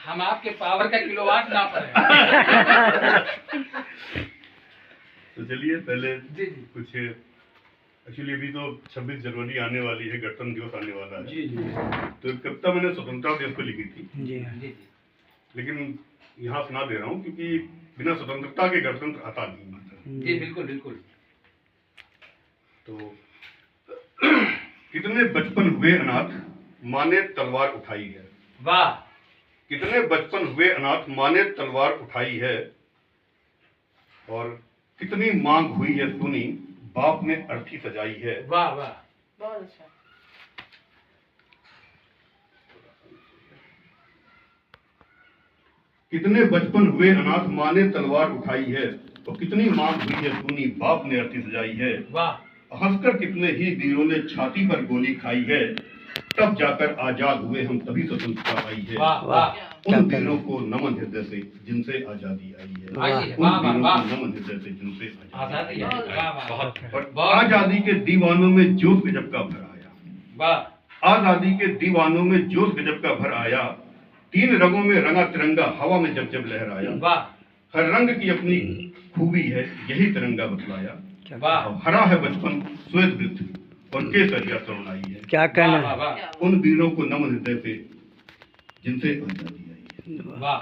हम आपके पावर का किलोवाट ना पाए। तो चलिए पहले जी जी कुछ एक्चुअली अभी तो 26 जनवरी आने वाली है, गणतंत्र दिवस आने वाला है। जी जी तो एक कविता मैंने स्वतंत्रता दिवस को लिखी थी, जी जी लेकिन यहाँ सुना दे रहा हूँ क्योंकि बिना स्वतंत्रता के गणतंत्र आता नहीं। जी बिल्कुल बिल्कुल। तो कितने बचपन हुए अनाथ, माँ ने तलवार उठाई है। वाह। कितने बचपन हुए अनाथ, माँ ने तलवार उठाई है। और कितनी मांग हुई है सुनी, बाप ने अर्थी सजाई है। वाह वाह बहुत अच्छा। कितने बचपन हुए अनाथ, माँ ने तलवार उठाई है। और कितनी मांग हुई है सुनी, बाप ने अर्थी सजाई है। वाह। हंसकर कितने ही वीरों ने छाती पर गोली खाई है। तब जाकर आजाद हुए हम, तभी स्वतंत्रता आई है। वाह वाह उन वीरों को नमन हृदय से जिनसे आजादी आई है। आई है। उन वाह वाह वीरों वाह। को नमन हृदय से जिनसे आजादी है। वाह वाह और आजादी के दीवानों में जोश गजब का भर आया। वाह। आजादी के दीवानों में जोश गजब का भर आया। 3 रंगों में रंगा तिरंगा, हवा में जब जब लहराया। वाह। हर रंग की अपनी खूबी है, यही तिरंगा बतलाया। वाह। हरा है बचपन श्वेत वृक्ष, और केसरिया तरुणाई है। क्या कहना वाह है। वाह उन वीरों को नमन हृदय से जिनसे आजादी आई है। वाह।